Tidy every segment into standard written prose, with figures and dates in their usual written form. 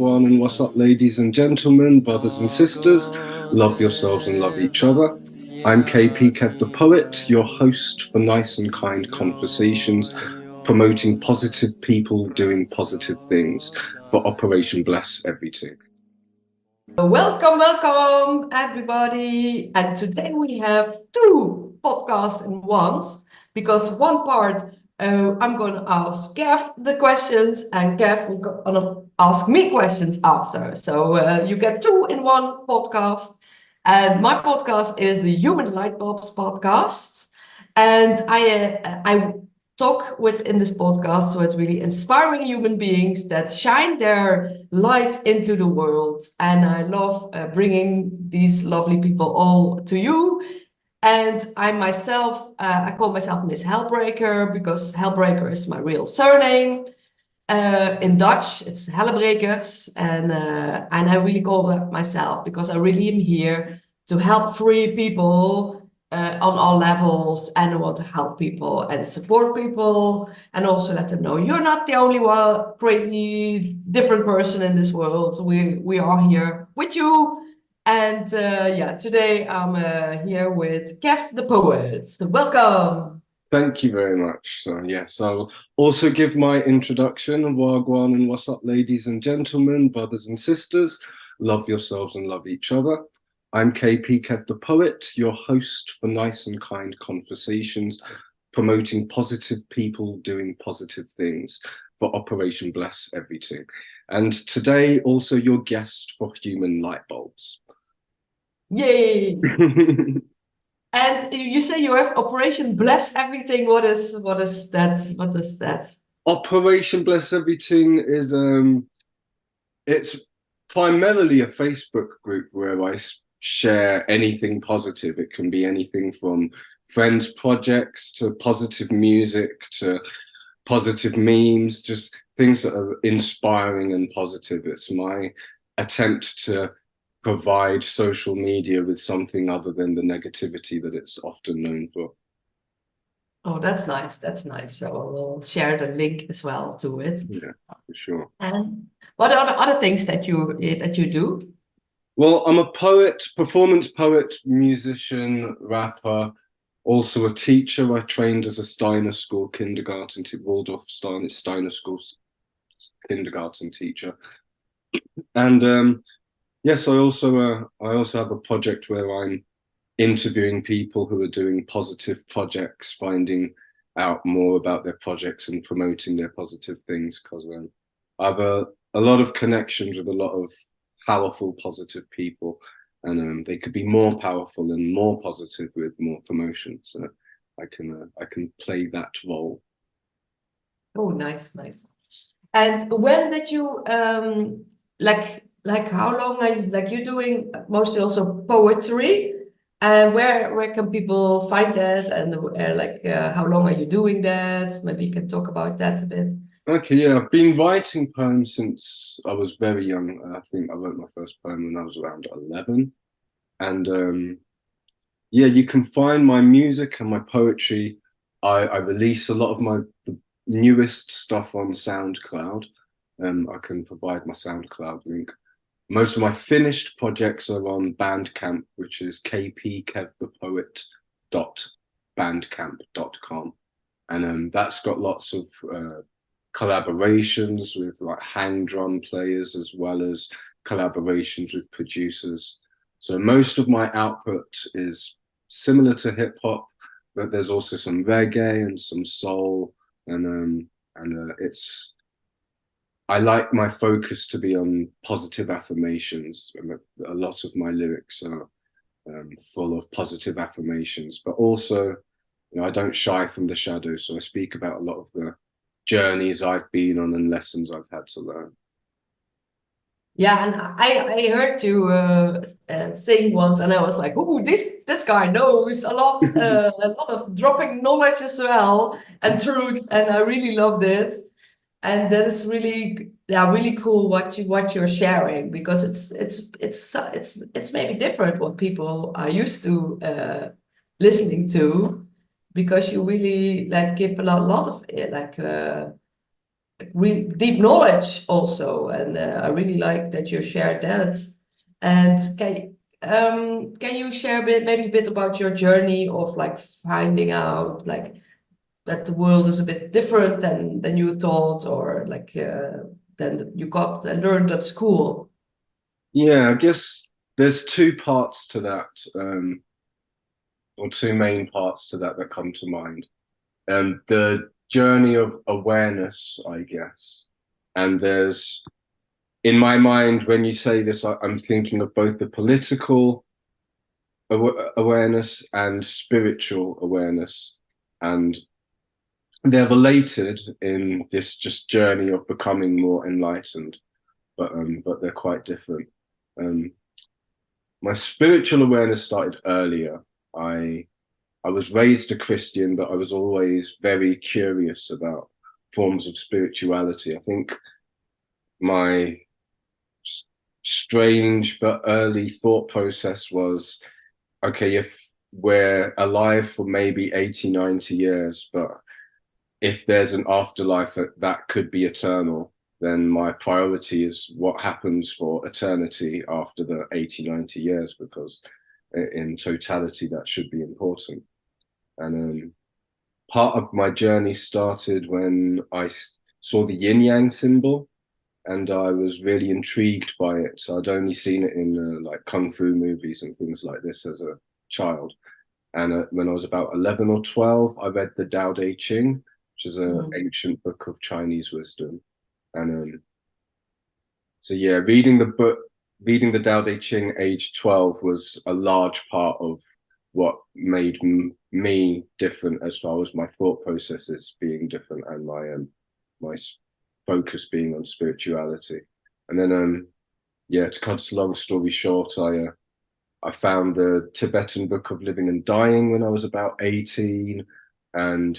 Wagwan, and what's up, ladies and gentlemen, brothers and sisters? Love yourselves and love each other. I'm KP Kev the Poet, your host for nice and kind conversations, promoting positive people doing positive things for Operation Bless Everything. Welcome, everybody. And today we have two podcasts in once, because one part I'm going to ask Kev the questions, and Kev will going to ask me questions after. So you get two in one podcast. And my podcast is the Human Light Bulbs podcast. And I talk within this podcast with really inspiring human beings that shine their light into the world. And I love bringing these lovely people all to you. And I myself, I call myself Miss Hellebreker because Hellebreker is my real surname. In Dutch, it's Hellebrekers, and I really call that myself because I really am here to help free people on all levels, and I want to help people and support people, and also let them know you're not the only one crazy different person in this world. We are here with you, and yeah, today I'm here with Kev the Poet. So welcome. Thank you very much. So yes, I'll also give my introduction. Wagwan, and what's up, ladies and gentlemen, brothers and sisters? Love yourselves and love each other. I'm KP Kev the Poet, your host for nice and kind conversations, promoting positive people doing positive things for Operation Bless Everything. And today also your guest for Human Light Bulbs. Yay! And you say you have Operation Bless Everything. What is that? What is that? Operation Bless Everything is it's primarily a Facebook group where I share anything positive. It can be anything from friends' projects to positive music to positive memes, just things that are inspiring and positive. It's my attempt to provide social media with something other than the negativity that it's often known for. Oh, that's nice. That's nice. So we'll share the link as well to it. Yeah, for sure. And what are the other things that you do? Well, I'm a poet, performance poet, musician, rapper, also a teacher. I trained as a Steiner School kindergarten, Waldorf Steiner School kindergarten teacher. And yes, I also have a project where I'm interviewing people who are doing positive projects, finding out more about their projects and promoting their positive things, because I have a lot of connections with a lot of powerful, positive people, and they could be more powerful and more positive with more promotion. So I can play that role. Oh, nice. And when did you like how long are you doing mostly also poetry? And where can people find that? And how long are you doing that? Maybe you can talk about that a bit. Okay, yeah, I've been writing poems since I was very young. I think I wrote my first poem when I was around 11. And yeah, you can find my music and my poetry. I release a lot of the newest stuff on SoundCloud. I can provide my SoundCloud link. Most of my finished projects are on Bandcamp, which is kpkevthepoet.bandcamp.com. And that's got lots of collaborations with like hang drum players, as well as collaborations with producers. So most of my output is similar to hip hop, but there's also some reggae and some soul, and I like my focus to be on positive affirmations. A lot of my lyrics are full of positive affirmations, but also, I don't shy from the shadows. So I speak about a lot of the journeys I've been on and lessons I've had to learn. Yeah, and I heard you sing once, and I was like, "Oh, this guy knows a lot of dropping knowledge as well and truth," and I really loved it. And that is really cool what you're sharing, because it's maybe different what people are used to listening to, because you really like give a lot of deep knowledge also, and I really like that you shared that. And can you share maybe a bit about your journey of like finding out like that the world is a bit different than you thought, or like than you got learned at school? Yeah, I guess there's two parts to that, or two main parts to that come to mind. The journey of awareness, I guess. And there's, in my mind, when you say this, I'm thinking of both the political awareness and spiritual awareness. And they're related in this just journey of becoming more enlightened, but they're quite different. Um, my spiritual awareness started earlier. I I was raised a Christian, but I was always very curious about forms of spirituality. I think my strange but early thought process was, okay, if we're alive for maybe 80, 90 years, but if there's an afterlife that could be eternal, then my priority is what happens for eternity after the 80, 90 years, because in totality, that should be important. And part of my journey started when I saw the yin yang symbol, and I was really intrigued by it. So I'd only seen it in like kung fu movies and things like this as a child. And when I was about 11 or 12, I read the Tao Te Ching, which is an ancient book of Chinese wisdom. And so, yeah, reading the Tao Te Ching age 12 was a large part of what made me different as far as my thought processes being different, and my focus being on spirituality. And then yeah, to cut a long story short, I found the Tibetan Book of Living and Dying when I was about 18, and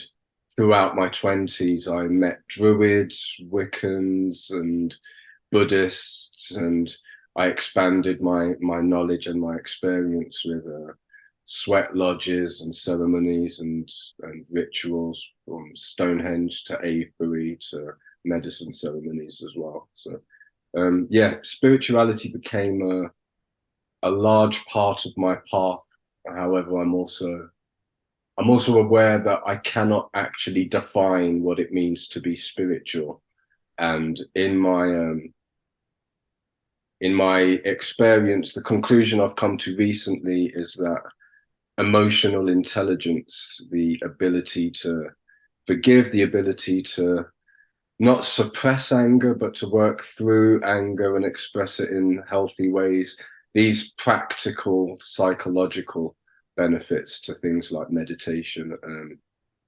throughout my 20s I met Druids, Wiccans, and Buddhists, and I expanded my knowledge and my experience with sweat lodges and ceremonies and rituals, from Stonehenge to Avebury to medicine ceremonies as well. So yeah, spirituality became a large part of my path. However, I'm also aware that I cannot actually define what it means to be spiritual. And in my experience, the conclusion I've come to recently is that emotional intelligence, the ability to forgive, the ability to not suppress anger, but to work through anger and express it in healthy ways, these practical psychological benefits to things like meditation,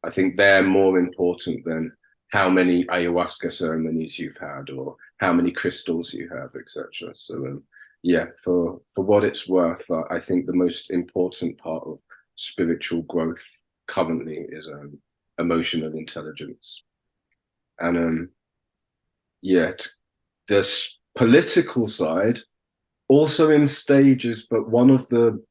I think they're more important than how many ayahuasca ceremonies you've had or how many crystals you have, etc. So yeah, for what it's worth, I think the most important part of spiritual growth currently is emotional intelligence. And yeah, this political side also in stages, but one of the,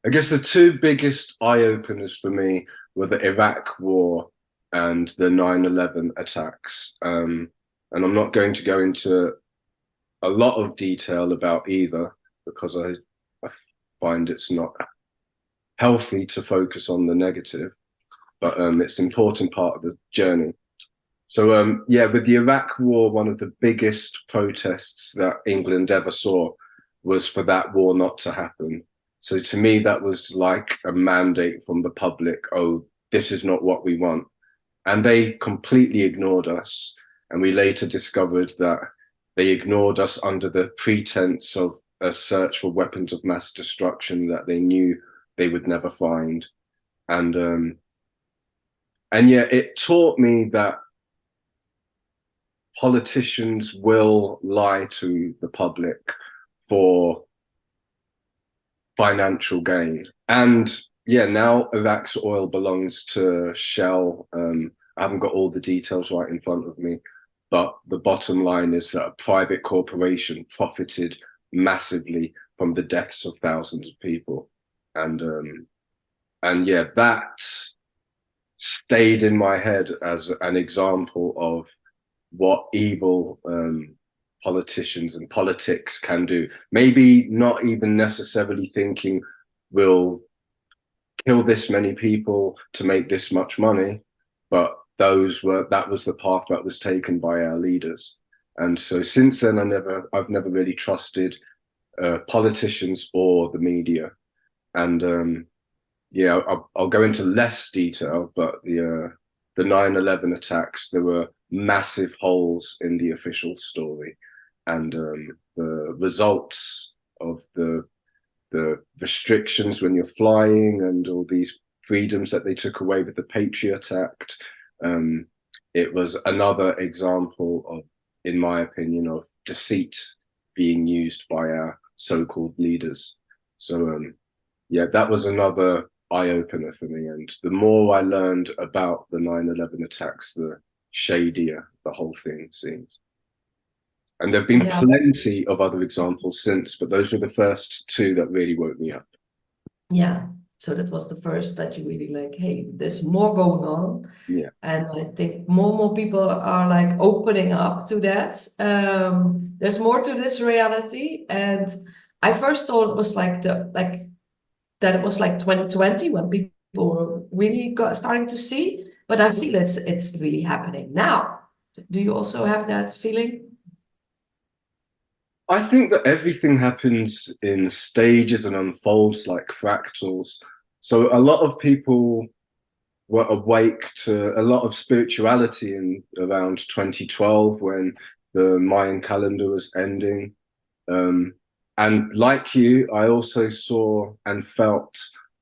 I guess the two biggest eye openers for me were the Iraq War and the 9/11 attacks. And I'm not going to go into a lot of detail about either, because I find it's not healthy to focus on the negative, but it's an important part of the journey. So yeah, with the Iraq War, one of the biggest protests that England ever saw was for that war not to happen. So to me, that was like a mandate from the public. Oh, this is not what we want. And they completely ignored us. And we later discovered that they ignored us under the pretense of a search for weapons of mass destruction that they knew they would never find. And yeah, it taught me that politicians will lie to the public for financial gain. And yeah, now Iraq's oil belongs to Shell. I haven't got all the details right in front of me, but the bottom line is that a private corporation profited massively from the deaths of thousands of people. And yeah, that stayed in my head as an example of what evil politicians and politics can do. Maybe not even necessarily thinking we'll kill this many people to make this much money, but that was the path that was taken by our leaders. And so since then, I've never really trusted politicians or the media. And yeah, I'll go into less detail, but the 9/11 attacks, there were massive holes in the official story, and the results of the restrictions when you're flying and all these freedoms that they took away with the Patriot Act. Um, it was another example of, in my opinion, of deceit being used by our so-called leaders. So yeah, that was another eye opener for me. And the more I learned about the 9/11 attacks, the shadier the whole thing seems. And there have been Yeah. plenty of other examples since, but those were the first two that really woke me up. Yeah. So that was the first that you really like, hey, there's more going on. Yeah. And I think more and more people are like opening up to that. There's more to this reality. And I first thought it was like that it was like 2020 when people were really starting to see, but I feel it's really happening now. Do you also have that feeling? I think that everything happens in stages and unfolds like fractals. So a lot of people were awake to a lot of spirituality in around 2012 when the Mayan calendar was ending. Um, and like you, I also saw and felt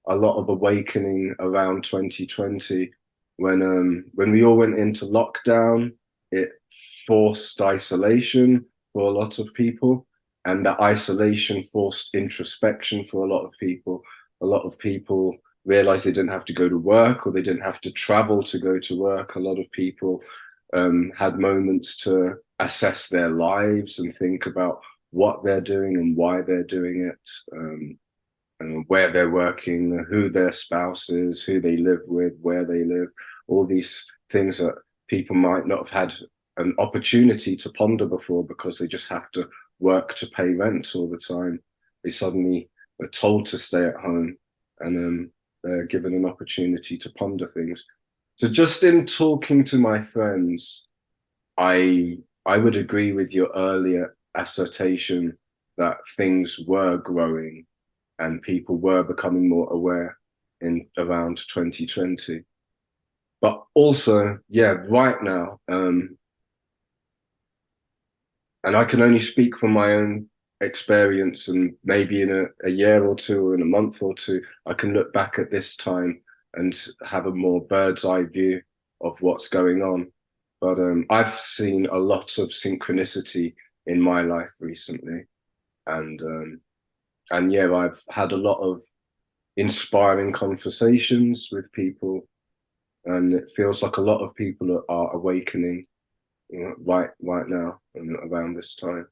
a lot of awakening around 2020 when we all went into lockdown. It forced isolation for a lot of people, and that isolation forced introspection for a lot of people. A lot of people realized they didn't have to go to work or they didn't have to travel to go to work. A lot of people had moments to assess their lives and think about what they're doing and why they're doing it, and where they're working, who their spouse is, who they live with, where they live, all these things that people might not have had an opportunity to ponder before because they just have to work to pay rent all the time. They suddenly are told to stay at home, and they're given an opportunity to ponder things. So just in talking to my friends, I would agree with your earlier assertion that things were growing and people were becoming more aware in around 2020. But also, yeah, right now, and I can only speak from my own experience, and maybe in a year or two or in a month or two, I can look back at this time and have a more bird's eye view of what's going on. But I've seen a lot of synchronicity in my life recently, and yeah, I've had a lot of inspiring conversations with people, and it feels like a lot of people are awakening, you know, right now and around this time.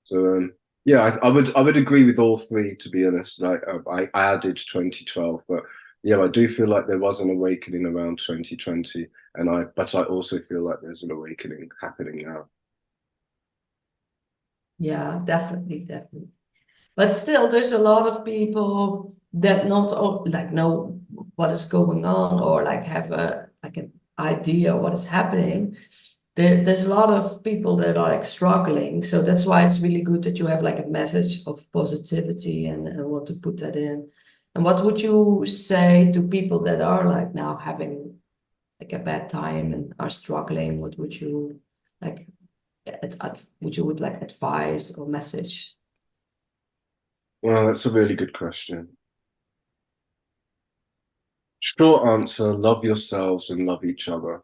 So yeah, I would agree with all three, to be honest. I added 2012, but yeah, I do feel like there was an awakening around 2020, and I also feel like there's an awakening happening now. Yeah, definitely, definitely. But still, there's a lot of people that not like know what is going on or like have a like an idea what is happening. There's a lot of people that are like struggling. So that's why it's really good that you have like a message of positivity and want to put that in. And what would you say to people that are like now having like a bad time and are struggling? What would you like? Would you would like advise or message? Well, that's a really good question. Short answer: love yourselves and love each other.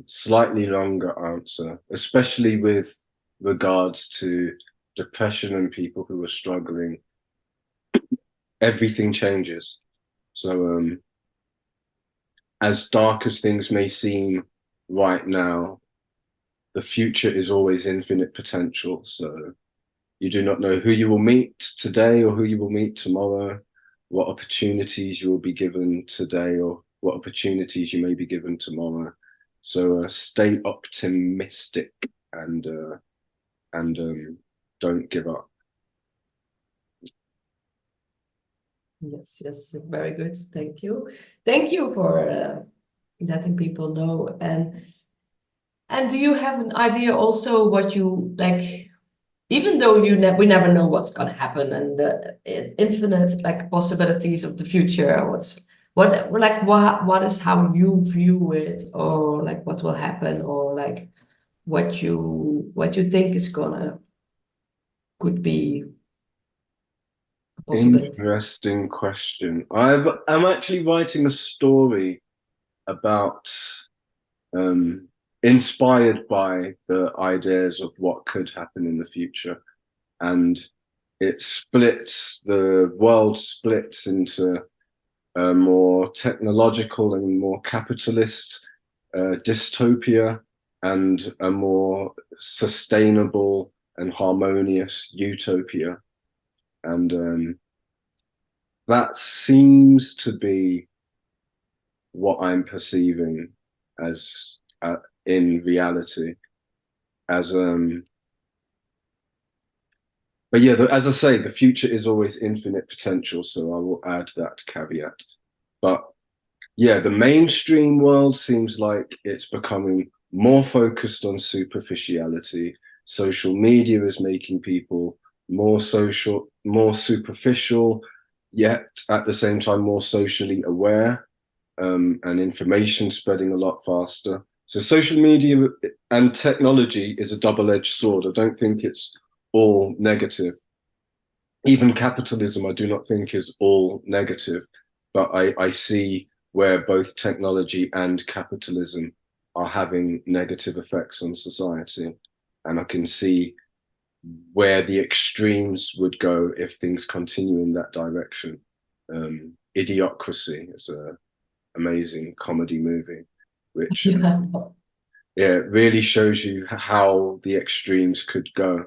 Slightly longer answer, especially with regards to depression and people who are struggling. Everything changes. So, as dark as things may seem right now, the future is always infinite potential. So, you do not know who you will meet today or who you will meet tomorrow, what opportunities you will be given today or what opportunities you may be given tomorrow. So stay optimistic and don't give up. Yes, yes, very good. Thank you. Thank you for letting people know. And do you have an idea also what you like, even though we never know what's going to happen and the infinite like possibilities of the future, what is how you view it, or like what will happen, or like what you think is gonna could be a possibility. Interesting question. I'm actually writing a story about inspired by the ideas of what could happen in the future. And the world splits into a more technological and more capitalist dystopia and a more sustainable and harmonious utopia. And that seems to be what I'm perceiving as in reality. As But yeah, as I say, the future is always infinite potential, so I will add that caveat. But yeah, the mainstream world seems like it's becoming more focused on superficiality. Social media is making people more superficial, yet at the same time more socially aware, and information spreading a lot faster. So social media and technology is a double-edged sword. I don't think it's all negative. Even capitalism, I do not think is all negative, but I see where both technology and capitalism are having negative effects on society. And I can see where the extremes would go if things continue in that direction. Idiocracy is an amazing comedy movie, which Yeah. yeah, really shows you how the extremes could go.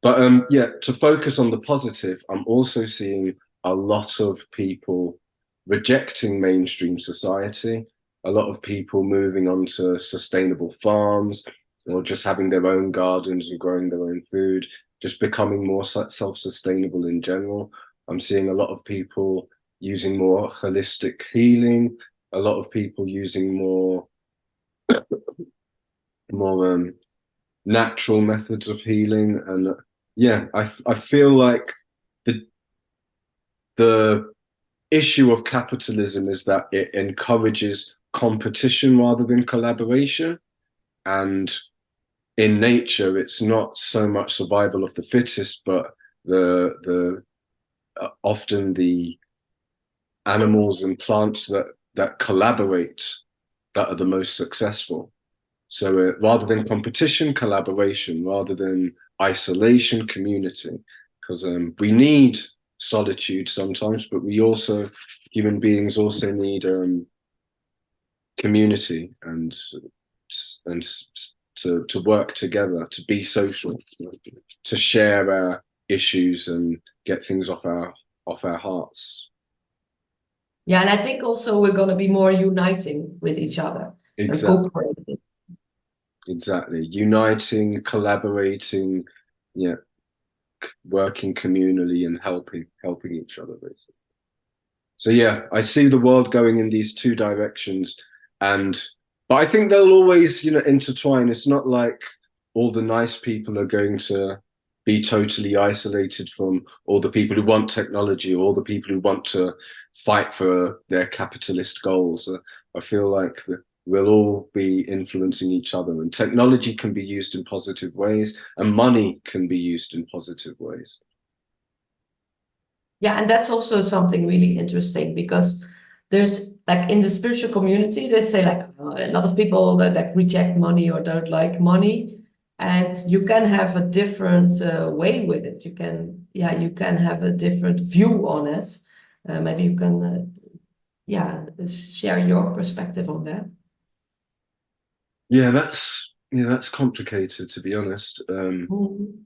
But yeah, to focus on the positive, I'm also seeing a lot of people rejecting mainstream society, a lot of people moving on to sustainable farms or just having their own gardens and growing their own food, just becoming more self-sustainable in general. I'm seeing a lot of people using more holistic healing, a lot of people using more natural methods of healing. And yeah, I feel like the the issue of capitalism is that it encourages competition rather than collaboration. And in nature, it's not so much survival of the fittest, but the often the animals and plants that collaborate that are the most successful. So rather than competition, collaboration, rather than isolation, community, because we need solitude sometimes, but human beings also need community and to work together, to be social, to share our issues and get things off our hearts. Yeah, and I think also we're gonna be more uniting with each other and Exactly. co-creating. Exactly. Uniting, collaborating, yeah, working communally and helping each other basically. So yeah, I see the world going in these two directions, and but I think they'll always, intertwine. It's not like all the nice people are going to be totally isolated from all the people who want technology or all the people who want to fight for their capitalist goals. I feel like we'll all be influencing each other, and technology can be used in positive ways, and money can be used in positive ways. Yeah, and that's also something really interesting because there's like in the spiritual community, they say like a lot of people that like reject money or don't like money, and you can have a different way with it. You can have a different view on it. Maybe you can, share your perspective on that. Yeah, that's complicated to be honest. Mhm.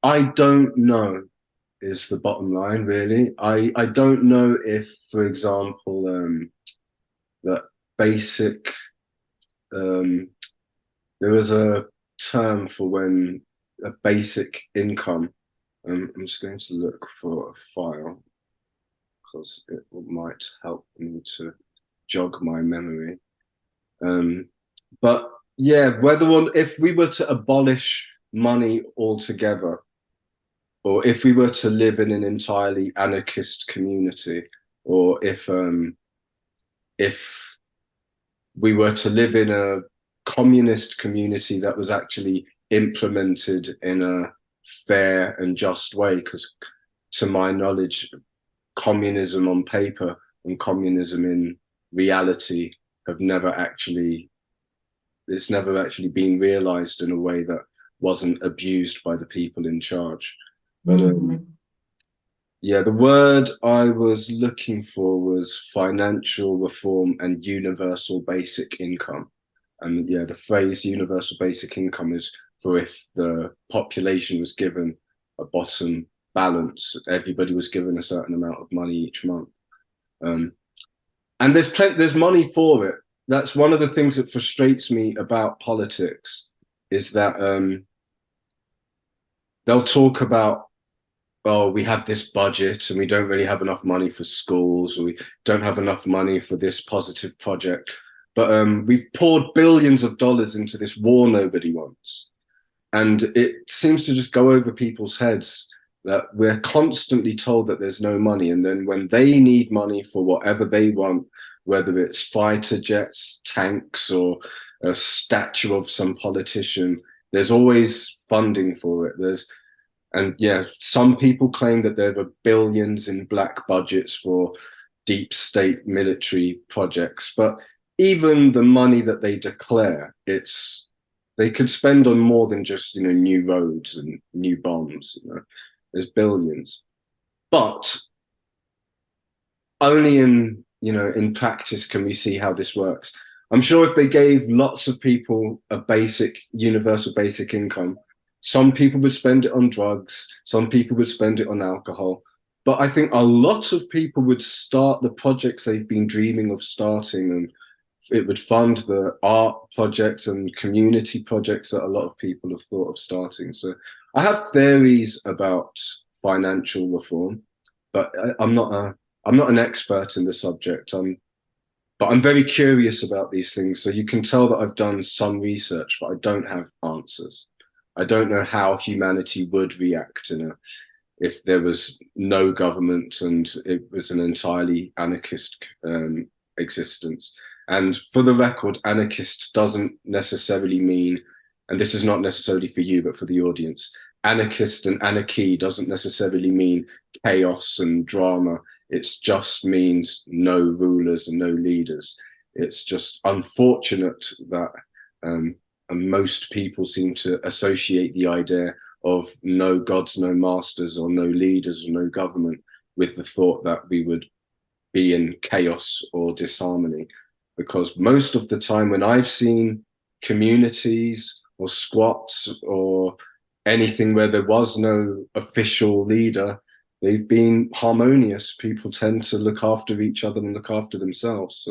I don't know is the bottom line, really. I don't know if, for example, that basic. There was a term for when a basic income. I'm just going to look for a file because it might help me to jog my memory. But yeah, if we were to abolish money altogether, or if we were to live in an entirely anarchist community, or if we were to live in a communist community that was actually implemented in a fair and just way, because to my knowledge, communism on paper and communism in reality have it's never actually been realized in a way that wasn't abused by the people in charge. But yeah, the word I was looking for was financial reform and universal basic income. And yeah, the phrase universal basic income is for if the population was given a bottom balance, everybody was given a certain amount of money each month. And there's money for it. That's one of the things that frustrates me about politics, is that they'll talk about, oh, we have this budget and we don't really have enough money for schools, or we don't have enough money for this positive project. But we've poured billions of dollars into this war nobody wants. And it seems to just go over people's heads that we're constantly told that there's no money. And then when they need money for whatever they want, whether it's fighter jets, tanks, or a statue of some politician, there's always funding for it. And yeah, some people claim that there are billions in black budgets for deep state military projects, but even the money that they declare, they could spend on more than just, new roads and new bombs. There's billions, but only in practice can we see how this works. I'm sure if they gave lots of people a universal basic income, some people would spend it on drugs, some people would spend it on alcohol. But I think a lot of people would start the projects they've been dreaming of starting, and it would fund the art projects and community projects that a lot of people have thought of starting. So I have theories about financial reform, but I'm not an expert in the subject. But I'm very curious about these things. So you can tell that I've done some research, but I don't have answers. I don't know how humanity would react if there was no government and it was an entirely anarchist existence. And for the record, anarchist doesn't necessarily mean, and this is not necessarily for you, but for the audience, anarchist and anarchy doesn't necessarily mean chaos and drama. It just means no rulers and no leaders. It's just unfortunate that most people seem to associate the idea of no gods, no masters, or no leaders, or no government with the thought that we would be in chaos or disharmony. Because most of the time when I've seen communities or squats or anything where there was no official leader, they've been harmonious. People tend to look after each other and look after themselves.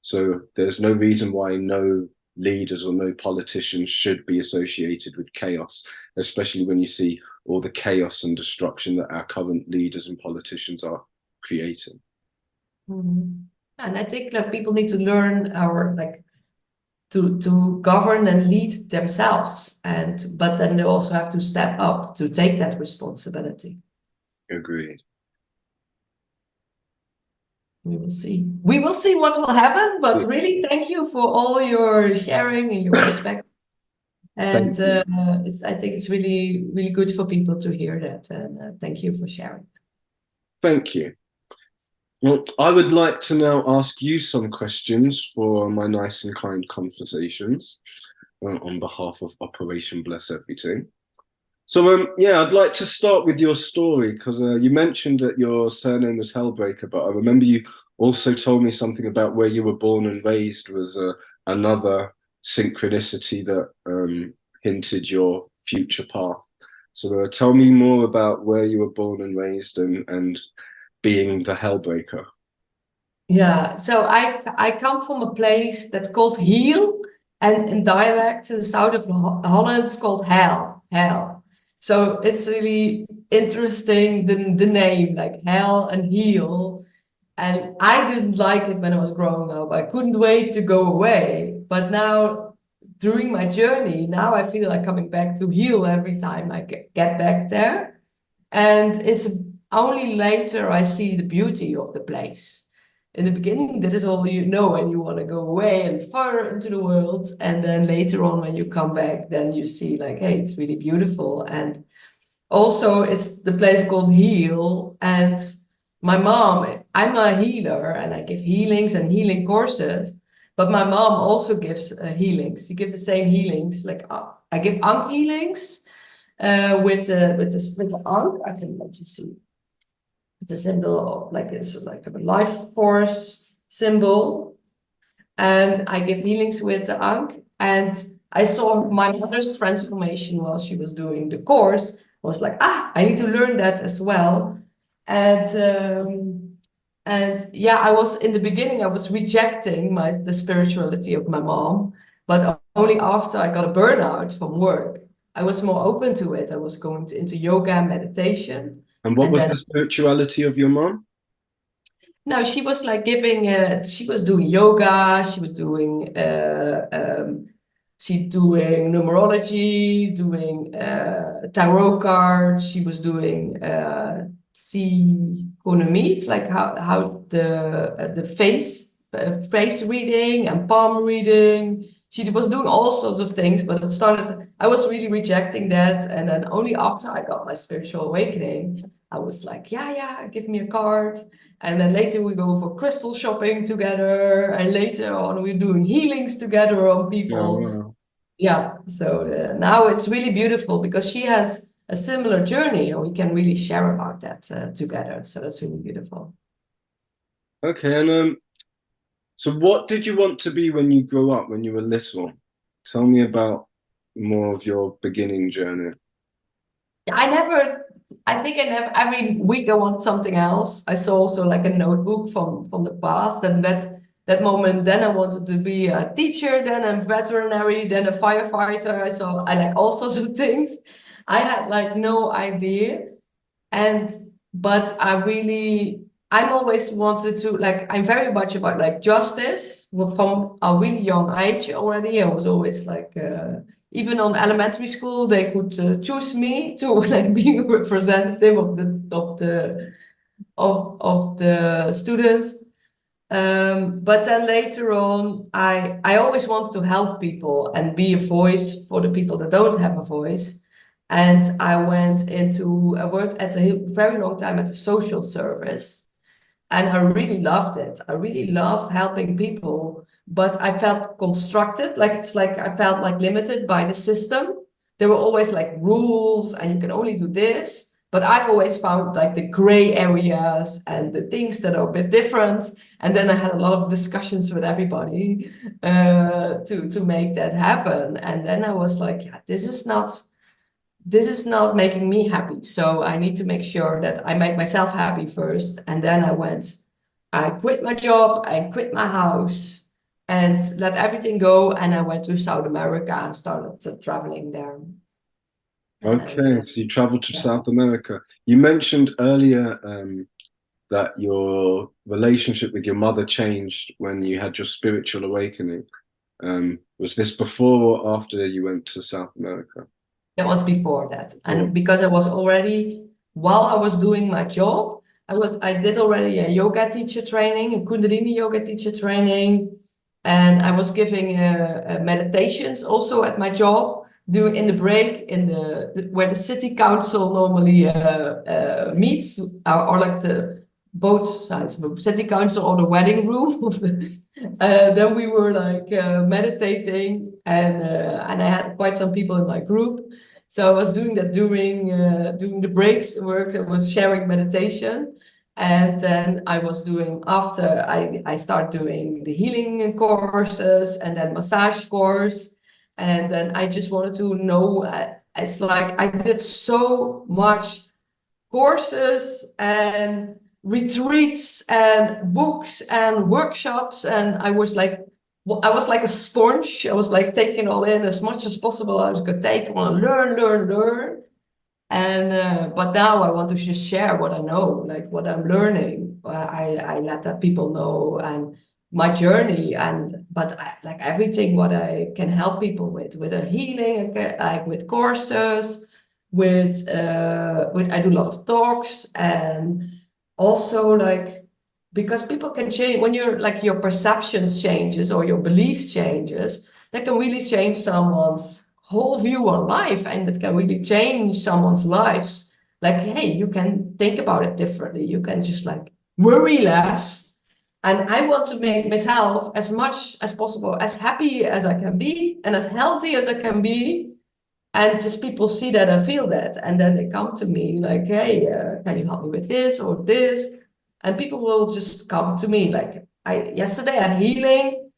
So there's no reason why no leaders or no politicians should be associated with chaos, especially when you see all the chaos and destruction that our current leaders and politicians are creating. And I think that people need to learn to govern and lead themselves, but then they also have to step up to take that responsibility. Agreed. We will see. We will see what will happen, but really thank you for all your sharing and your perspective. And I think it's really, really good for people to hear that. And thank you for sharing. Thank you. Well, I would like to now ask you some questions for my nice and kind conversations on behalf of Operation Bless Everything. So, yeah, I'd like to start with your story, because you mentioned that your surname was Hellbreker, but I remember you also told me something about where you were born and raised was another synchronicity that hinted your future path. So tell me more about where you were born and raised and being the Hellbreker. Yeah, so I come from a place that's called Heel, and in dialect in the south of Holland, it's called Hell, Hell. So it's really interesting the name, like Hell and Heel. And I didn't like it when I was growing up. I couldn't wait to go away. But now, during my journey, now I feel like coming back to Heel every time I get back there. And it's only later I see the beauty of the place. In the beginning, that is all you know, and you want to go away and further into the world. And then later on, when you come back, then you see like, hey, it's really beautiful. And also, it's the place called Heal. And my mom, I'm a healer, and I give healings and healing courses. But my mom also gives healings. She gives the same healings. Like I give Ankh healings with the Ankh. I can let you see. It's a symbol of like it's like a life force symbol, and I give healings with the Ankh. And I saw my mother's transformation while she was doing the course. I was like, I need to learn that as well. And yeah, I was in the beginning, I was rejecting the spirituality of my mom, but only after I got a burnout from work, I was more open to it. I was going into yoga and meditation, And what and was then the spirituality of your mom? no, she was like giving she was doing yoga, she doing numerology, doing tarot cards, she was doing psychonomy, it's like how the face reading and palm reading. She was doing all sorts of things, but it started, I was really rejecting that. And then only after I got my spiritual awakening, I was like, yeah, give me a card. And then later we go for crystal shopping together. And later on, we're doing healings together on Oh, people. wow. Yeah. So now it's really beautiful because she has a similar journey and we can really share about that together. So that's really beautiful. Okay, and so what did you want to be when you grew up, when you were little? Tell me about more of your beginning journey. I think I never, every week I want something else. I saw also like a notebook from the past, and that moment, then I wanted to be a teacher, then a veterinary, then a firefighter. So I like all sorts of things. I had like no idea. And but I'm always wanted to like I'm very much about like justice. Well, from a really young age already, I was always like even on elementary school they could choose me to like being a representative of the students. But then later on, I always wanted to help people and be a voice for the people that don't have a voice. And I worked at a very long time at the social service, and I really loved it. I really loved helping people, but I felt constructed, like it's like I felt like limited by the system. There were always like rules, and you can only do this. But I always found like the gray areas and the things that are a bit different. And then I had a lot of discussions with everybody to make that happen. And then I was like, yeah, this is not making me happy. So I need to make sure that I make myself happy first. And then I quit my job, I quit my house and let everything go. And I went to South America and started traveling there. And Okay, so you traveled to yeah, South America. You mentioned earlier that your relationship with your mother changed when you had your spiritual awakening. Was this before or after you went to South America? that was before that. Or And because I was already, while I was doing my job, I did already a yoga teacher training, a Kundalini yoga teacher training, and I was giving meditations also at my job, doing in the break in where the city council normally meets, or like the both sides, the city council or the wedding room. Then we were like meditating, and I had quite some people in my group. So I was doing that during the breaks work. I was sharing meditation. And then I was doing after I start doing the healing courses and then massage course. And then I just wanted to know, it's like I did so much courses and retreats and books and workshops, and I was like a sponge. I was like taking all in as much as possible I could take. I want to learn. And but now I want to just share what I know, like what I'm learning. I let that people know and my journey, and but like everything what I can help people with a healing, like with courses, with I do a lot of talks, and also like because people can change when you're like your perceptions changes or your beliefs changes, that can really change someone's whole view on life, and that can really change someone's lives. Like, hey, you can think about it differently. You can just like worry less. And I want to make myself as much as possible, as happy as I can be and as healthy as I can be. And just people see that and feel that. And then they come to me like, hey, can you help me with this or this? And people will just come to me. Like yesterday I had healing,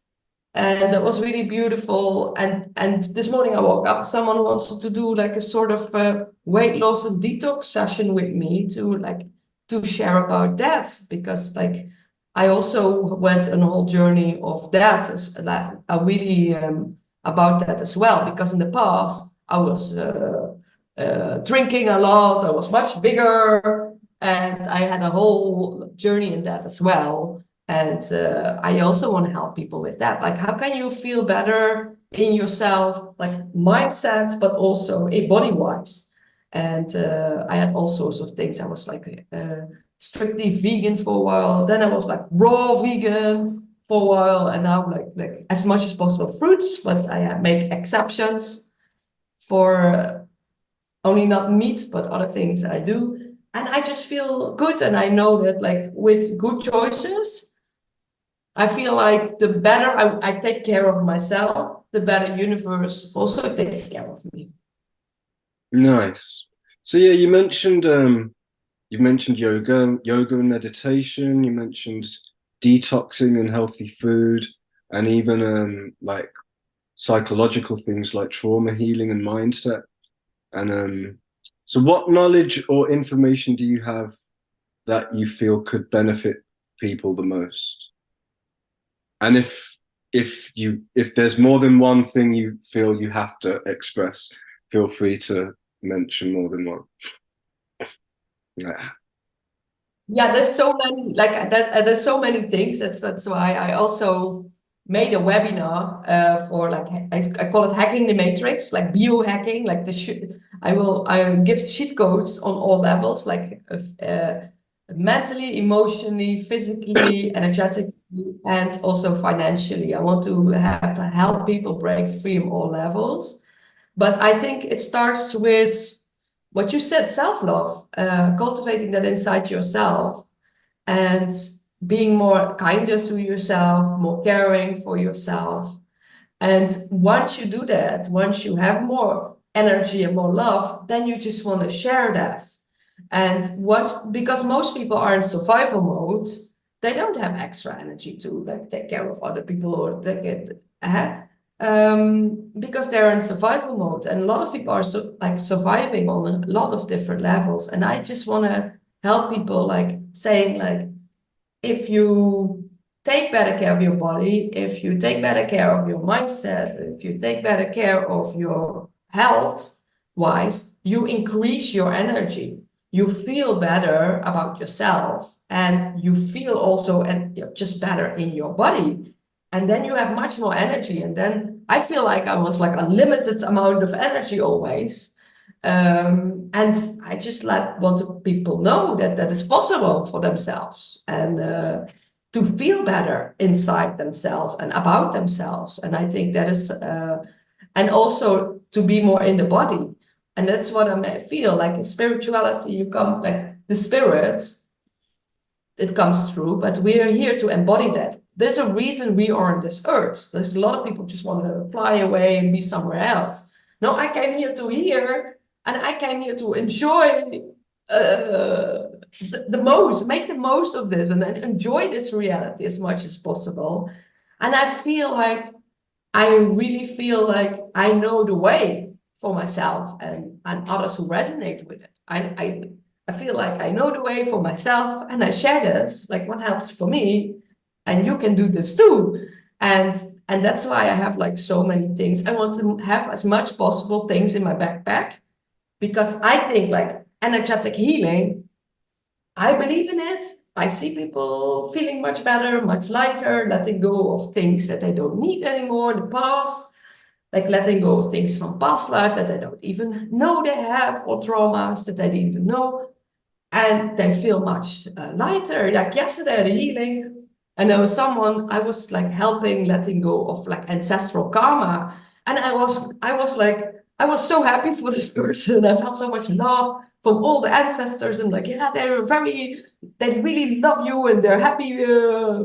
and that was really beautiful. And this morning I woke up, someone wants to do like a sort of weight loss and detox session with me to share about that, because like I also went on a whole journey of that, like I really about that as well, because in the past I was drinking a lot, I was much bigger, and I had a whole journey in that as well. And I also want to help people with that. Like, how can you feel better in yourself, like mindset, but also body-wise? And I had all sorts of things. I was like strictly vegan for a while. Then I was like raw vegan for a while, and now like as much as possible fruits, but I make exceptions for only not meat, but other things I do. And I just feel good, and I know that like with good choices, I feel like the better I take care of myself, the better universe also takes care of me. Nice. So yeah, you mentioned yoga and meditation. You mentioned detoxing and healthy food, and even like psychological things like trauma healing and mindset. And so, what knowledge or information do you have that you feel could benefit people the most? And if there's more than one thing you feel you have to express, feel free to mention more than one. Yeah. Yeah, there's so many like that. There's so many things. That's why I also made a webinar for like I call it hacking the matrix, like biohacking. Like I give cheat codes on all levels, like mentally, emotionally, physically, energetically, and also financially. I want to help people break free on all levels. But I think it starts with what you said, self-love, cultivating that inside yourself, and being more kinder to yourself, more caring for yourself. And once you do that, once you have more energy and more love, then you just want to share that. And because most people are in survival mode, they don't have extra energy to like take care of other people or because they're in survival mode. And a lot of people are like surviving on a lot of different levels. And I just want to help people like saying like, if you take better care of your body, if you take better care of your mindset, if you take better care of your health wise, you increase your energy. You feel better about yourself, and you feel also and just better in your body. And then you have much more energy. And then I feel like I was like unlimited amount of energy always. And I just want people know that that is possible for themselves, and to feel better inside themselves and about themselves. And I think that is, and also to be more in the body. And that's what I feel like in spirituality, you come like the spirit, it comes through, but we are here to embody that. There's a reason we are on this earth. There's a lot of people just want to fly away and be somewhere else. No, I came here to hear, and I came here to enjoy the most, make the most of this, and then enjoy this reality as much as possible. And I really feel like I know the way for myself and others who resonate with it. I feel like I know the way for myself, and I share this, like what helps for me, and you can do this too. And that's why I have like so many things. I want to have as much possible things in my backpack, because I think like energetic healing, I believe in it. I see people feeling much better, much lighter, letting go of things that they don't need anymore, the past, like letting go of things from past life that they don't even know they have, or traumas that they didn't even know. And they feel much lighter. Like yesterday at a healing, and there was someone I was like helping letting go of like ancestral karma, and I was so happy for this person. I felt so much love from all the ancestors, and like, yeah, they really love you, and they're happy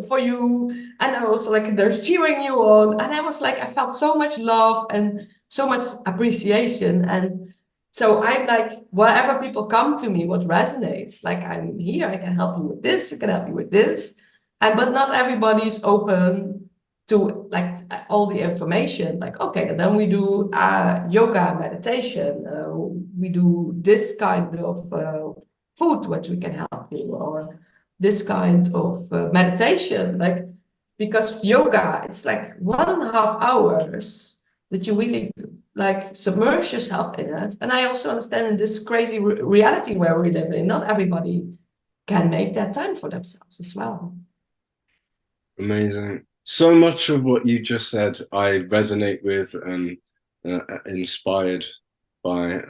for you. And I was like, they're cheering you on, and I was like, I felt so much love and so much appreciation. And so I'm like, whatever people come to me, what resonates, like I'm here, I can help you with this, I can help you with this. And but not everybody's open to like all the information. Like, okay, then we do yoga, meditation, we do this kind of food, which we can help you, or this kind of meditation. Like, because yoga, it's like 1.5 hours that you really like submerge yourself in it. And I also understand in this crazy reality where we live in, not everybody can make that time for themselves as well. Amazing. So much of what you just said, I resonate with and inspired by.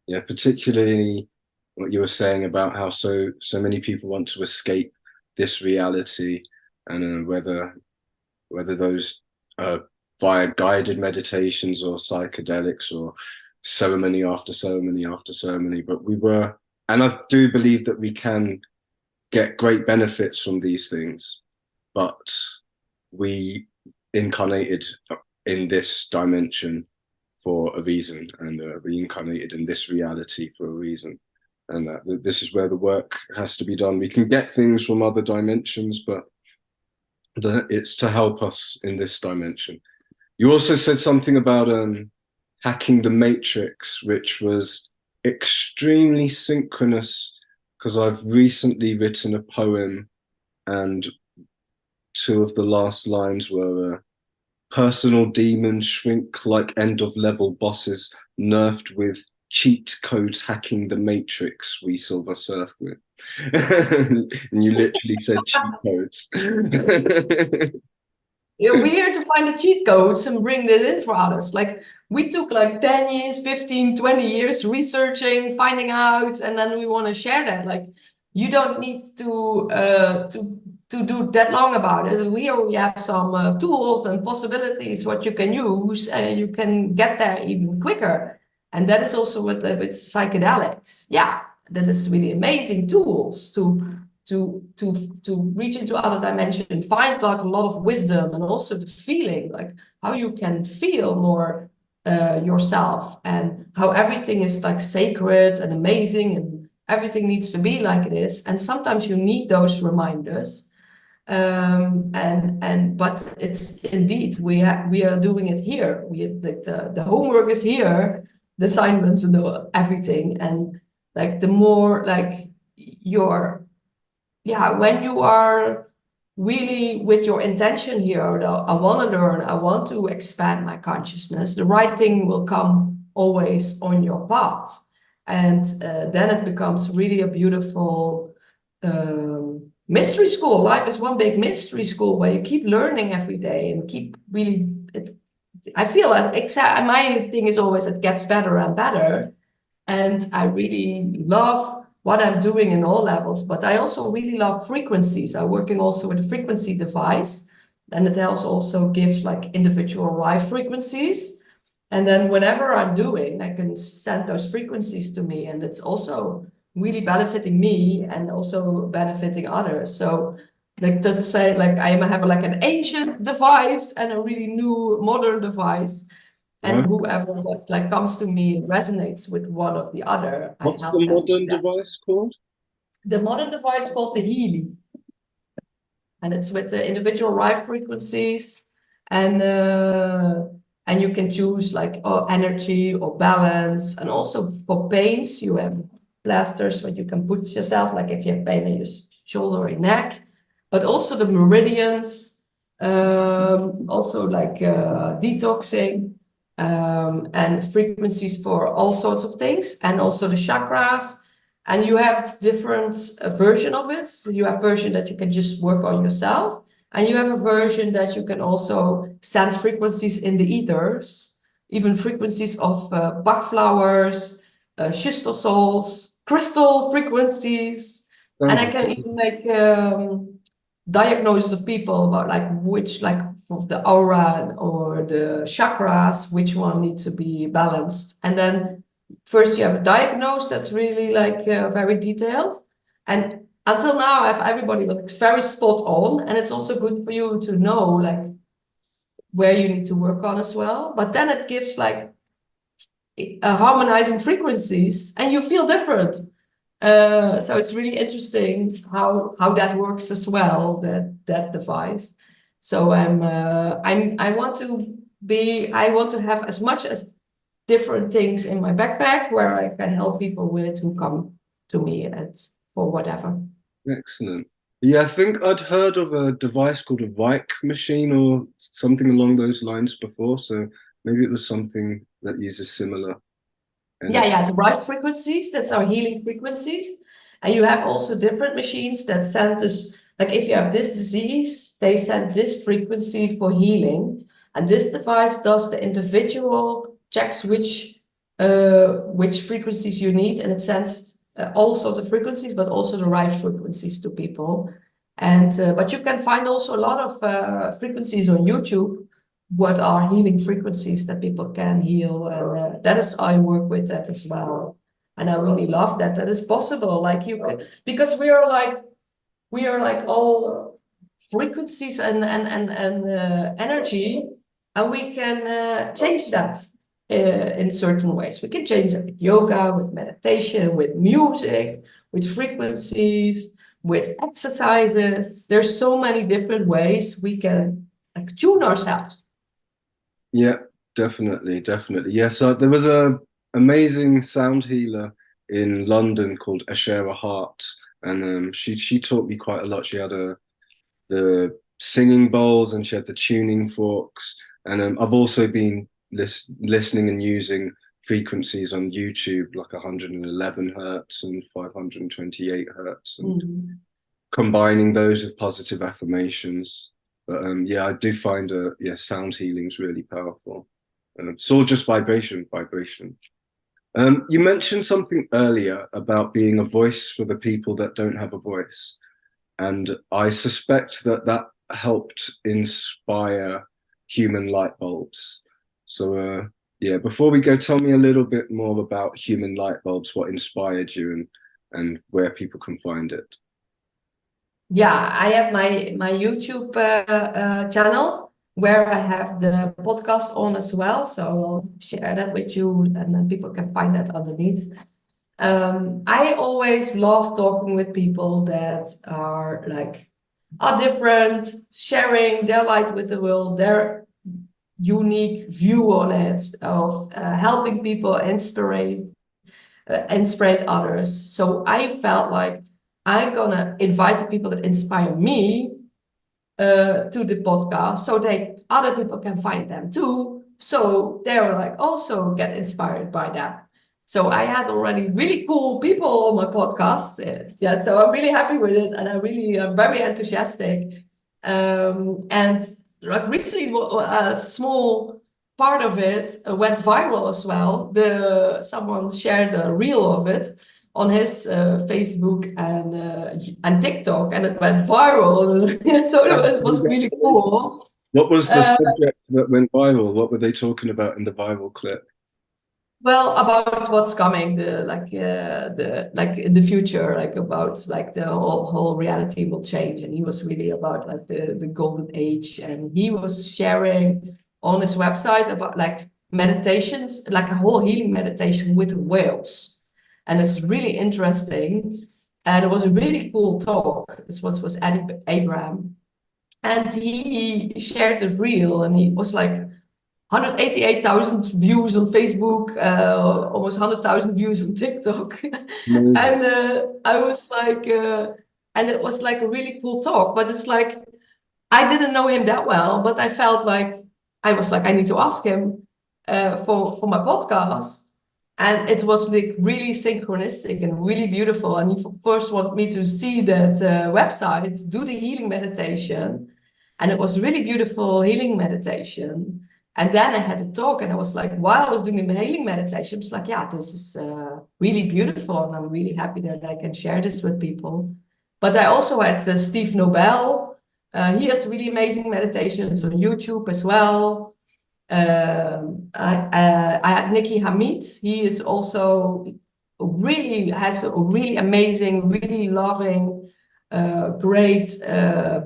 Yeah, particularly what you were saying about how so many people want to escape this reality, and whether those via guided meditations or psychedelics or ceremony after ceremony after ceremony. But and I do believe that we can get great benefits from these things, but we incarnated in this dimension for a reason, and reincarnated in this reality for a reason. And this is where the work has to be done. We can get things from other dimensions, but it's to help us in this dimension. You also said something about hacking the matrix, which was extremely synchronous, because I've recently written a poem, and two of the last lines were personal demons shrink like end of level bosses, nerfed with cheat codes hacking the matrix we silver surf with. And you literally said cheat codes. Yeah, we're here to find the cheat codes and bring that in for others. Like we took like 10 years, 15, 20 years researching, finding out, and then we want to share that. Like you don't need to do that long about it. We already have some tools and possibilities what you can use, and you can get there even quicker. And that is also with psychedelics. Yeah, that is really amazing tools to reach into other dimension, find like a lot of wisdom, and also the feeling, like how you can feel more yourself, and how everything is like sacred and amazing, and everything needs to be like it is. And sometimes you need those reminders. But it's indeed we are doing it here. We like the homework is here, the assignments, and everything. And like the more like your when you are really with your intention here, I want to learn, I want to expand my consciousness, the right thing will come always on your path. And then it becomes really a beautiful mystery school. Life is one big mystery school where you keep learning every day and keep really, I feel like my thing is always it gets better and better. And I really love what I'm doing in all levels, but I also really love frequencies. I'm working also with a frequency device, and it also gives like individual arrive frequencies. And then whatever I'm doing, I can send those frequencies to me, and it's also really benefiting me and also benefiting others. So like to say, like I have like an ancient device and a really new modern device. And whoever like comes to me resonates with one of the other, I What's help the them with modern that. device called? The modern device called the Healy, and it's with the individual right frequencies, and you can choose like energy or balance, and also for pains you have plasters what you can put yourself, like if you have pain in your shoulder or your neck, but also the meridians, also like detoxing, and frequencies for all sorts of things, and also the chakras. And you have different version of it. So you have version that you can just work on yourself, and you have a version that you can also send frequencies in the ethers, even frequencies of Bach flowers, crystal souls, crystal frequencies. And I can even make diagnosis of people about like which, like of the aura or the chakras, which one needs to be balanced. And then first you have a diagnose that's really like very detailed. And until now, I have everybody looks very spot on, and it's also good for you to know like where you need to work on as well. But then it gives like harmonizing frequencies, and you feel different. So it's really interesting how that works as well, that device. So I want to have as much as different things in my backpack where I can help people with who come to me for whatever. Excellent. Yeah, I think I'd heard of a device called a Reich machine or something along those lines before. So maybe it was something that uses similar energy. Yeah, it's right frequencies. That's our healing frequencies. And you have also different machines that send us, like if you have this disease, they send this frequency for healing. And this device does the individual checks which frequencies you need, and it sends all sorts of frequencies, but also the right frequencies to people. And but you can find also a lot of frequencies on YouTube, what are healing frequencies that people can heal, and that is, I work with that as well, and I really love that is possible. Like you can, because we are like all frequencies and energy, and we can change that in certain ways. We can change it with yoga, with meditation, with music, with frequencies, with exercises. There's so many different ways we can like tune ourselves. Yeah, definitely, definitely. Yeah, so there was a amazing sound healer in London called Ashera Hart, and she taught me quite a lot. She had the singing bowls and she had the tuning forks, and I've also been listening and using frequencies on YouTube, like 111 hertz and 528 hertz, and combining those with positive affirmations. But yeah, I do find sound healing is really powerful. It's all just vibration. You mentioned something earlier about being a voice for the people that don't have a voice, and I suspect that helped inspire human light bulbs. So yeah, before we go, tell me a little bit more about human light bulbs, what inspired you, and where people can find it. Yeah, I have my YouTube channel where I have the podcast on as well. So I'll share that with you, and then people can find that underneath. I always love talking with people that are different, sharing their light with the world, their unique view on it, of helping people inspire others. So I felt like I'm gonna invite the people that inspire me to the podcast, so other people can find them too. So they were like also get inspired by that. So I had already really cool people on my podcast. Yeah, so I'm really happy with it, and I'm very enthusiastic. And like recently, a small part of it went viral as well. Someone shared a reel of it on his Facebook and TikTok, and it went viral. So it was really cool. What was the subject that went viral? What were they talking about in the viral clip? Well, about what's coming, in the future, like about like the whole reality will change, and he was really about like the golden age, and he was sharing on his website about like meditations, like a whole healing meditation with whales, and it's really interesting, and it was a really cool talk. This was Eddie Abraham, and he shared the reel, and he was like, 188,000 views on Facebook, almost 100,000 views on TikTok. Amazing. And I was like, and it was like a really cool talk, but it's like, I didn't know him that well, but I felt like, I was like, I need to ask him for my podcast. And it was like really synchronistic and really beautiful. And he first wanted me to see that website, do the healing meditation. And it was really beautiful healing meditation. And then I had a talk, and I was like, while I was doing the healing meditation, I was like, yeah, this is really beautiful. And I'm really happy that I can share this with people. But I also had Steve Nobel. He has really amazing meditations on YouTube as well. I had Nikki Hamid. He is also really has a really amazing, really loving, great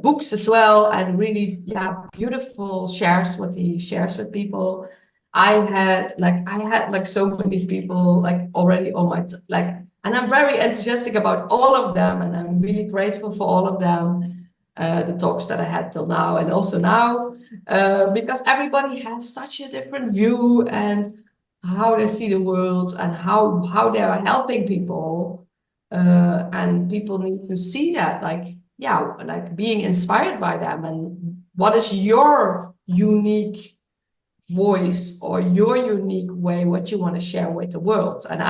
books as well, and really, yeah, beautiful shares what he shares with people. I had so many people like already on my like, and I'm very enthusiastic about all of them, and I'm really grateful for all of them. The talks that I had till now, and also now, because everybody has such a different view and how they see the world and how they are helping people, and people need to see that, like, yeah, like being inspired by them, and what is your unique voice or your unique way, what you want to share with the world. And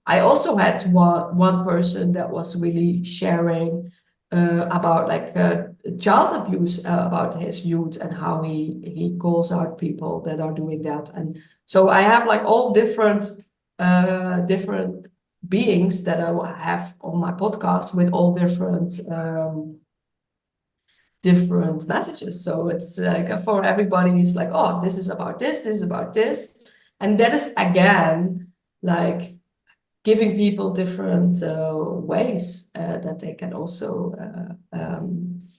I also had one person that was really sharing about like child abuse, about his youth, and how he calls out people that are doing that. And so I have like all different beings that I will have on my podcast with all different messages. So it's like for everybody, it's like, oh, this is about this is about this. And that is again like giving people different ways that they can also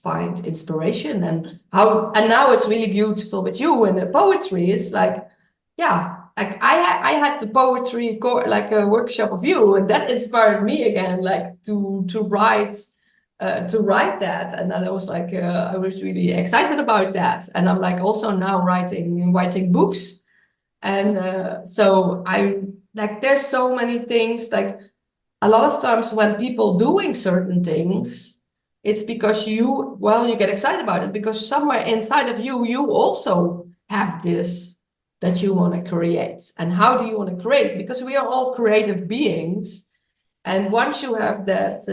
find inspiration. And now it's really beautiful with you, and the poetry is like, yeah, like I had the poetry like a workshop of you, and that inspired me again, like to write that. And then I was like, I was really excited about that. And I'm like also now writing books. And so I like, there's so many things. Like a lot of times when people doing certain things, it's because you get excited about it because somewhere inside of you, you also have this that you want to create. And how do you want to create? Because we are all creative beings. And once you have that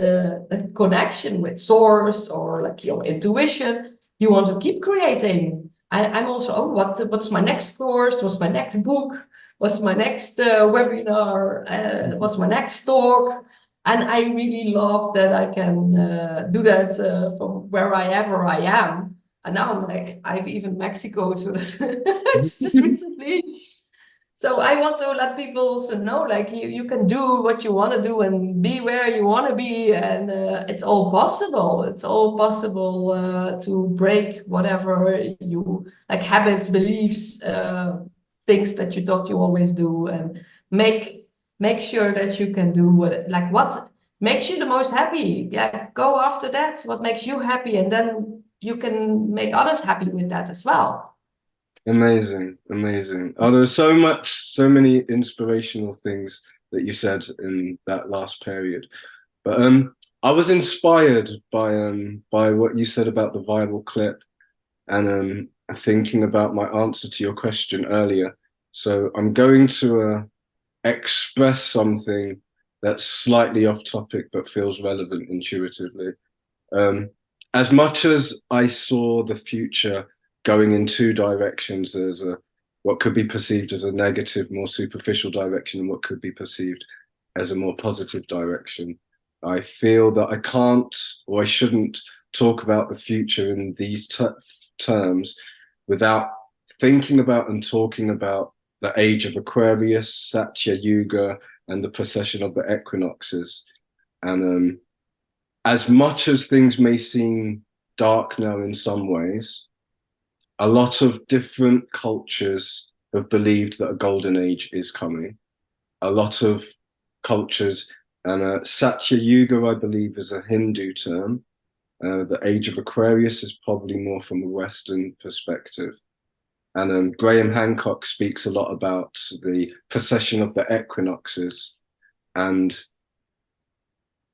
connection with source or like your intuition, you want to keep creating. I'm also, oh, what's my next course? What's my next book? What's my next webinar? What's my next talk? And I really love that I can do that from wherever I am. And now I'm like, I've even Mexico, so that's it's just recently. So I want to let people also know, like, you can do what you want to do and be where you want to be, and it's all possible. It's all possible to break whatever you like, habits, beliefs, things that you thought you always do, and make sure that you can do what makes you the most happy. Yeah, go after that. What makes you happy, and then you can make others happy with that as well. Amazing, amazing. Oh, there's so many inspirational things that you said in that last period. But I was inspired by what you said about the viral clip, and thinking about my answer to your question earlier. So I'm going to express something that's slightly off topic but feels relevant intuitively. Um, as much as I saw the future going in two directions, there's what could be perceived as a negative, more superficial direction, and what could be perceived as a more positive direction. I feel that I can't or I shouldn't talk about the future in these terms without thinking about and talking about the age of Aquarius, Satya Yuga, and the precession of the equinoxes. And as much as things may seem dark now in some ways, a lot of different cultures have believed that a golden age is coming. A lot of cultures, and Satya Yuga, I believe, is a Hindu term. The Age of Aquarius is probably more from a Western perspective. And Graham Hancock speaks a lot about the precession of the equinoxes, and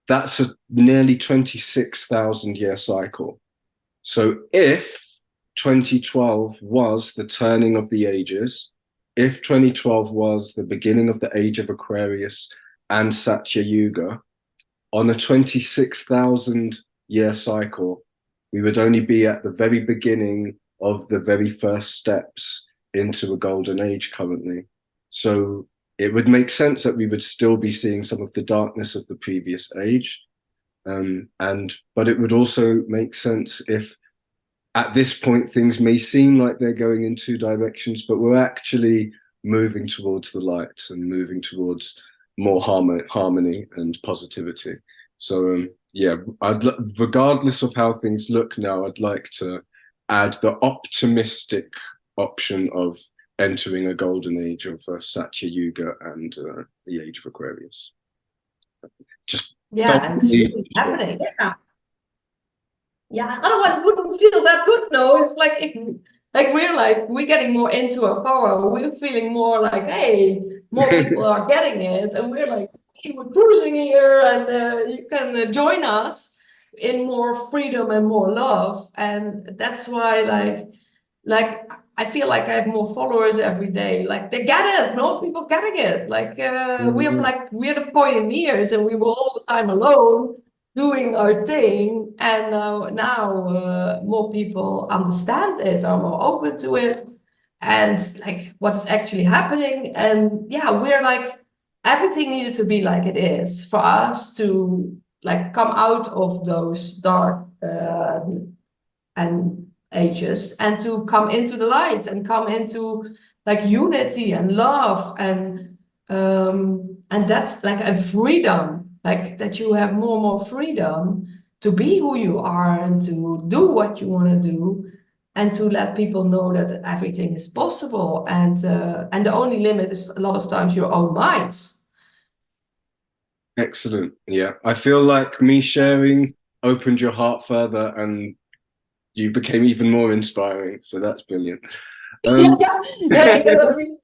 that's a nearly 26,000 year cycle. So if 2012 was the turning of the ages, if 2012 was the beginning of the Age of Aquarius and Satya Yuga, on a 26,000 year cycle, we would only be at the very beginning of the very first steps into a golden age currently. So it would make sense that we would still be seeing some of the darkness of the previous age. But it would also make sense if at this point things may seem like they're going in two directions, but we're actually moving towards the light and moving towards more harmony and positivity. So yeah, regardless of how things look now, I'd like to add the optimistic option of entering a golden age of Satya Yuga and the Age of Aquarius. Just Yeah, and it's really happening. Yeah. Yeah, otherwise it wouldn't feel that good. No, it's like if we're getting more into our power. We're feeling more like, hey, more people are getting it, and we're like, hey, we're cruising here, and you can join us in more freedom and more love. And that's why, like I feel like I have more followers every day. Like they get it, more people getting it. Like we're the pioneers, and we were all the time alone doing our thing, and now more people understand it, are more open to it, and like what's actually happening. And yeah, we're like, everything needed to be like it is for us to like come out of those dark and ages, and to come into the light and come into like unity and love, and that's like a freedom, like that you have more and more freedom to be who you are and to do what you want to do, and to let people know that everything is possible, and the only limit is a lot of times your own mind. Excellent. Yeah, I feel like me sharing opened your heart further and you became even more inspiring. So that's brilliant. Yeah, because I really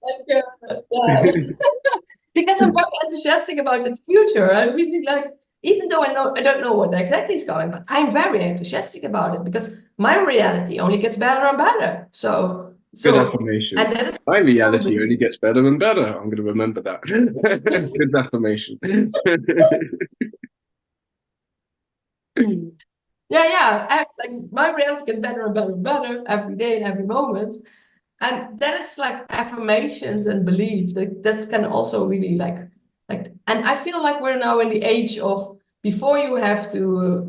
because I'm very enthusiastic about the future. I really like, even though I don't know what exactly is going, but I'm very enthusiastic about it because my reality only gets better and better. Good affirmation. And that is My reality only gets better and better. I'm going to remember that. Good affirmation. yeah. Like my reality gets better and better and better every day and every moment. And that is like affirmations and belief that can also really and I feel like we're now in the age of, before you have to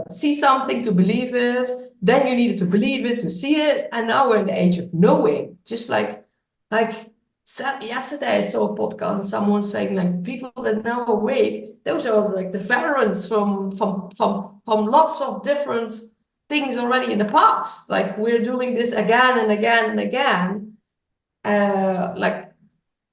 see something to believe it, then you needed to believe it to see it, and now we're in the age of knowing. Just like yesterday I saw a podcast and someone saying like the people that now awake, those are like the veterans from lots of different things already in the past. Like we're doing this again and again and again, like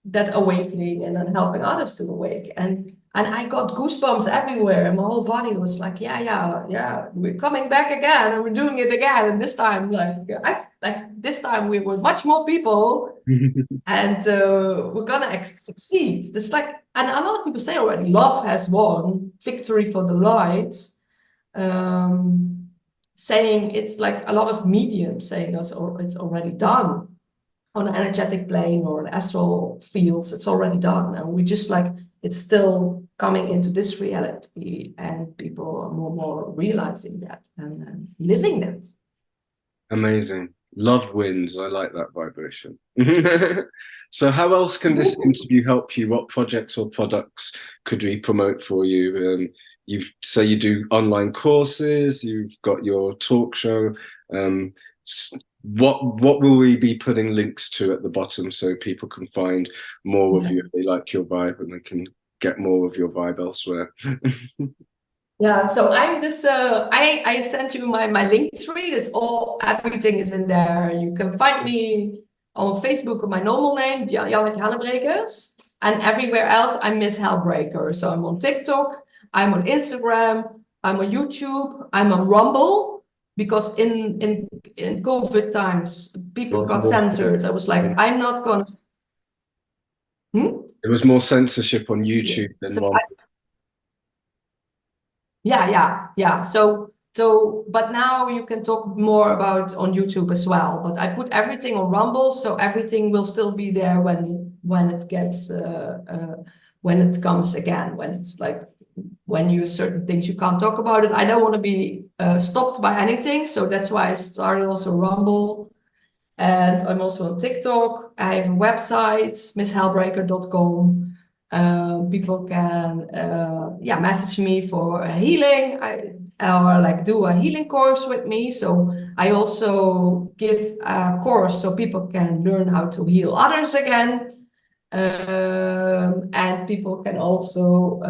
that awakening and then helping others to awake. And I got goosebumps everywhere, and my whole body was like, yeah, we're coming back again, and we're doing it again. And this time, this time we were much more people, and we're gonna succeed. It's like, and a lot of people say already, love has won, victory for the light. Saying it's like a lot of mediums saying that's it's already done on an energetic plane or an astral fields. It's already done, and we just like, it's still coming into this reality, and people are more and more realizing that and living that. Amazing. Love wins. I like that vibration. So how else can this interview help you? What projects or products could we promote for you? You say you do online courses, you've got your talk show. What will we be putting links to at the bottom so people can find more of you if they like your vibe and they can get more of your vibe elsewhere? Yeah, so I'm just I sent you my link tree. It's all, everything is in there. You can find me on Facebook with my normal name, Janneke Hellebrekers, and everywhere else I'm Miss Hellbreaker. So I'm on TikTok, I'm on Instagram, I'm on YouTube, I'm on Rumble, because in COVID times, people got More, censored. I was like, I'm not gonna. there was more censorship on Yeah. YouTube than So one. yeah. But now you can talk more about on YouTube as well. But I put everything on Rumble, so everything will still be there when it gets when it comes again. When it's like when you certain things you can't talk about it. I don't want to be stopped by anything, so that's why I started also Rumble. And I'm also on TikTok. I have a website, misshellebreker.com. People can message me for healing or like do a healing course with me. So I also give a course so people can learn how to heal others again. And people can also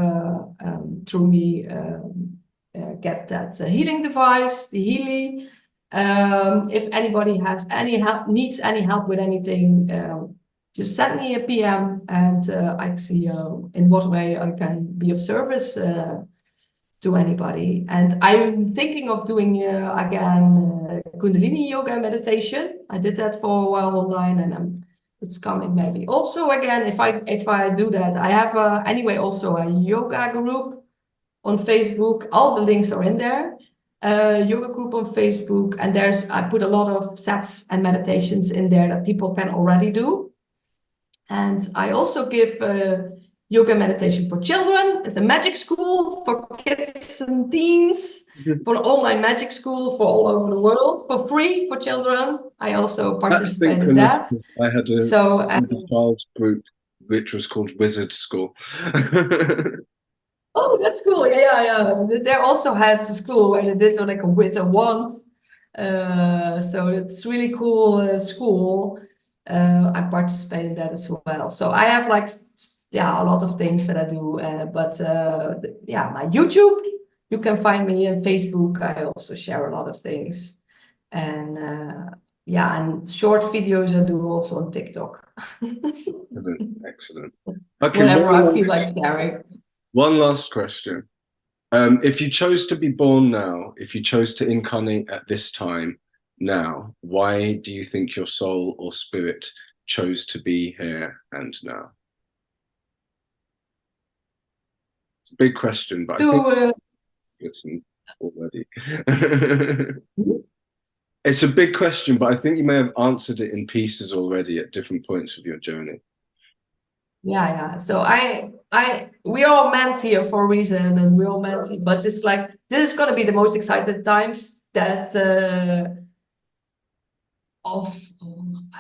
through me get that healing device, the Healy. If anybody has any help, needs any help with anything, just send me a PM and I see in what way I can be of service to anybody. And I'm thinking of doing again Kundalini yoga meditation. I did that for a while online, and it's coming maybe. Also, again, if I do that, I have anyway also a yoga group on Facebook. All the links are in there. Yoga group on Facebook, and I put a lot of sets and meditations in there that people can already do. And I also give yoga meditation for children. It's a magic school for kids and teens, for an online magic school for all over the world, for free for children. I also That's participate in synchronous. that. I had So a child's group which was called Wizard School. oh, that's cool. Yeah. They also had a school where they did like a with a wand. So it's really cool school. I participate in that as well. So I have like a lot of things that I do. But my YouTube, you can find me on Facebook. I also share a lot of things. And and short videos I do also on TikTok. Excellent. Okay, Whenever I feel like sharing. one last question. If you chose to be born now, if you chose to incarnate at this time now, why do you think your soul or spirit chose to be here and now? It's a big question, but I think listen already. It's a big question, but I think you may have answered it in pieces already at different points of your journey. Yeah. So we all meant here for a reason, and we all meant, but it's like this is gonna be the most excited times that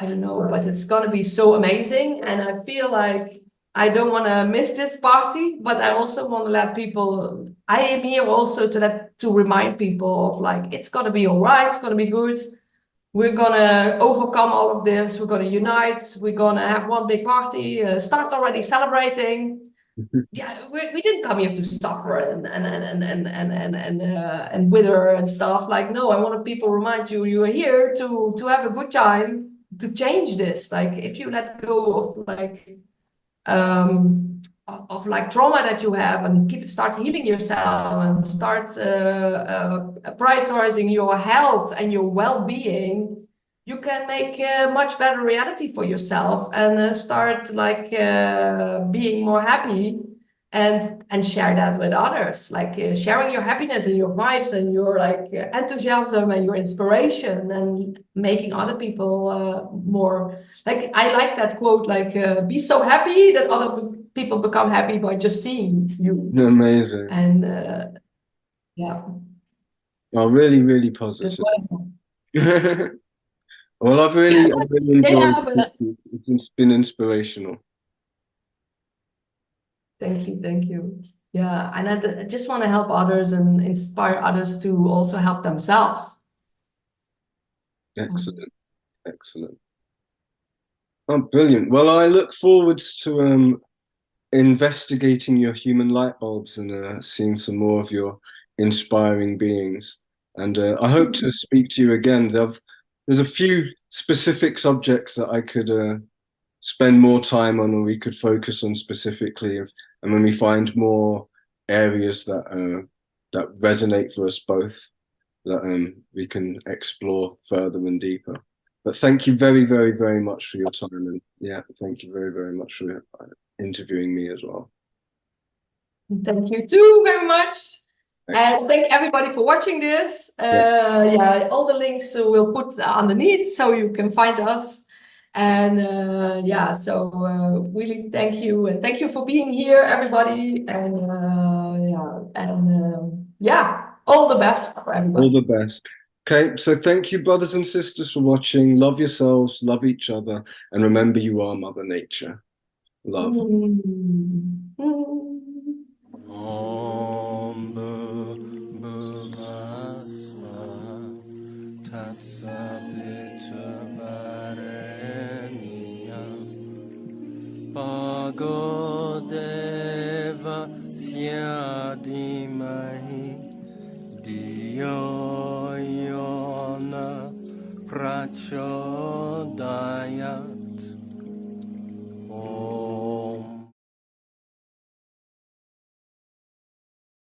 I don't know, but it's gonna be so amazing, and I feel like I don't want to miss this party, but I also want to let people. I am here also to remind people of like it's gonna be all right, it's gonna be good. We're gonna overcome all of this. We're gonna unite. We're gonna have one big party. Start already celebrating. Yeah, we didn't come here to suffer and wither and stuff. Like, no, I want people remind you you are here to have a good time, to change this. Like, if you let go of like trauma that you have and start healing yourself and start prioritizing your health and your well-being, you can make a much better reality for yourself and start like being more happy and share that with others, like sharing your happiness and your vibes and your like enthusiasm and your inspiration and making other people more like. I like that quote, like be so happy that other people become happy by just seeing you. Amazing. And yeah, Oh, really, really that's positive. what Well, I've really enjoyed yeah, it. but It's been inspirational. thank you. Yeah, and I just want to help others and inspire others to also help themselves. Excellent, excellent. Oh, brilliant. Well, I look forward to investigating your human light bulbs and seeing some more of your inspiring beings. And I hope to speak to you again. There's a few specific subjects that I could spend more time on, or we could focus on specifically. And when we find more areas that that resonate for us both, that we can explore further and deeper. But thank you very, very, very much for your time, and yeah, thank you very, very much for interviewing me as well. Thank you too very much. And thank everybody for watching this. Yeah, all the links we'll put underneath so you can find us. And yeah, so really thank you. And thank you for being here, everybody. And yeah, all the best for everybody. All the best. Okay, so thank you, brothers and sisters, for watching. Love yourselves, love each other, and remember you are Mother Nature. Love. Pagodeva Syadimahi Diyo Yona Prachodaya